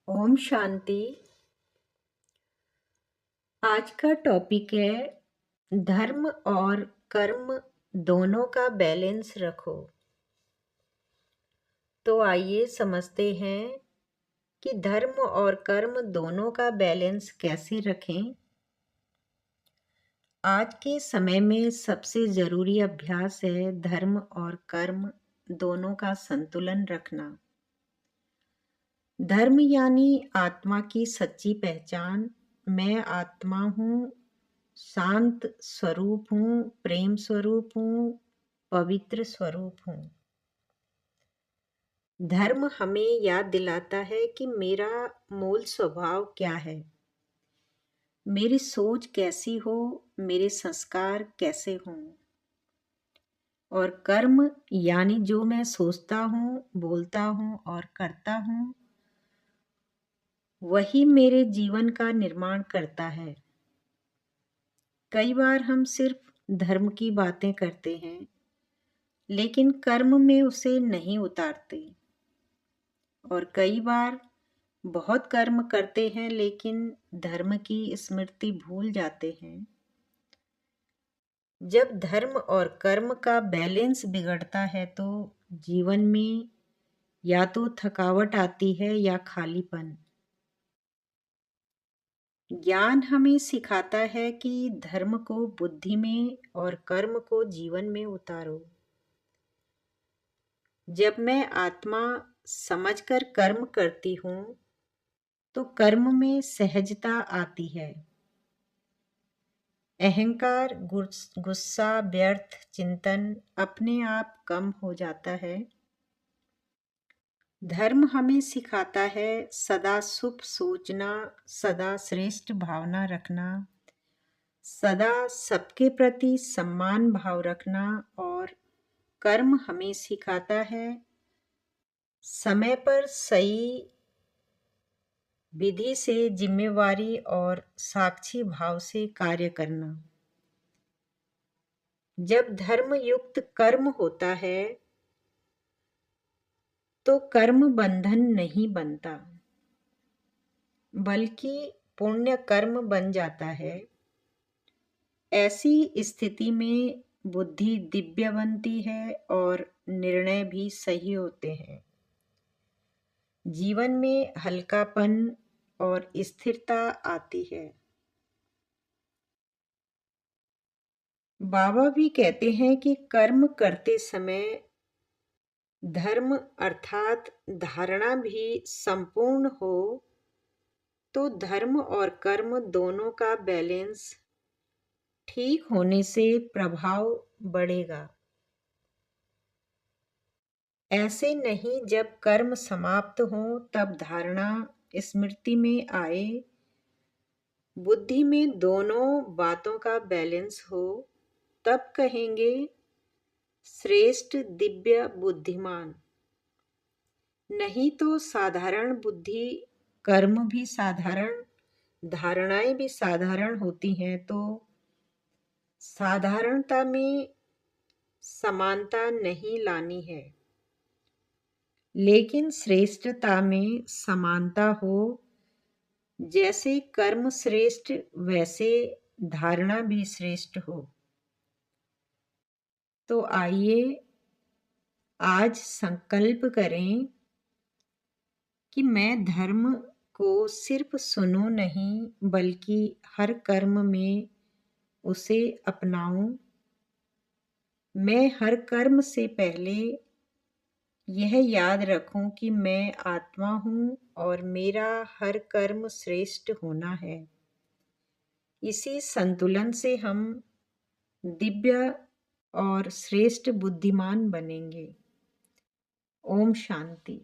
ओम शांति। आज का टॉपिक है धर्म और कर्म दोनों का बैलेंस रखो। तो आइए समझते हैं कि धर्म और कर्म दोनों का बैलेंस कैसे रखें। आज के समय में सबसे ज़रूरी अभ्यास है धर्म और कर्म दोनों का संतुलन रखना। धर्म यानी आत्मा की सच्ची पहचान। मैं आत्मा हूँ, शांत स्वरूप हूँ, प्रेम स्वरूप हूँ, पवित्र स्वरूप हूँ। धर्म हमें याद दिलाता है कि मेरा मूल स्वभाव क्या है, मेरी सोच कैसी हो, मेरे संस्कार कैसे हों। और कर्म यानी जो मैं सोचता हूँ, बोलता हूँ और करता हूँ, वही मेरे जीवन का निर्माण करता है। कई बार हम सिर्फ धर्म की बातें करते हैं, लेकिन कर्म में उसे नहीं उतारते। और कई बार बहुत कर्म करते हैं, लेकिन धर्म की स्मृति भूल जाते हैं। जब धर्म और कर्म का बैलेंस बिगड़ता है तो जीवन में या तो थकावट आती है या खालीपन। ज्ञान हमें सिखाता है कि धर्म को बुद्धि में और कर्म को जीवन में उतारो। जब मैं आत्मा समझकर कर्म करती हूँ तो कर्म में सहजता आती है। अहंकार, गुस्सा, व्यर्थ चिंतन अपने आप कम हो जाता है। धर्म हमें सिखाता है सदा शुभ सोचना, सदा श्रेष्ठ भावना रखना, सदा सबके प्रति सम्मान भाव रखना। और कर्म हमें सिखाता है समय पर सही विधि से जिम्मेवारी और साक्षी भाव से कार्य करना। जब धर्म युक्त कर्म होता है तो कर्म बंधन नहीं बनता, बल्कि पुण्य कर्म बन जाता है। ऐसी स्थिति में बुद्धि दिव्य बनती है और निर्णय भी सही होते हैं। जीवन में हल्कापन और स्थिरता आती है। बाबा भी कहते हैं कि कर्म करते समय धर्म अर्थात धारणा भी संपूर्ण हो तो धर्म और कर्म दोनों का बैलेंस ठीक होने से प्रभाव बढ़ेगा। ऐसे नहीं जब कर्म समाप्त हो तब धारणा स्मृति में आए, बुद्धि में दोनों बातों का बैलेंस हो, तब कहेंगे श्रेष्ठ दिव्य बुद्धिमान। नहीं तो साधारण बुद्धि, कर्म भी साधारण, धारणाएं भी साधारण होती हैं, तो साधारणता में समानता नहीं लानी है, लेकिन श्रेष्ठता में समानता हो। जैसे कर्म श्रेष्ठ वैसे धारणा भी श्रेष्ठ हो। तो आइए आज संकल्प करें कि मैं धर्म को सिर्फ सुनो नहीं, बल्कि हर कर्म में उसे अपनाऊं। मैं हर कर्म से पहले यह याद रखूं कि मैं आत्मा हूँ और मेरा हर कर्म श्रेष्ठ होना है। इसी संतुलन से हम दिव्य और श्रेष्ठ बुद्धिमान बनेंगे। ओम शांति।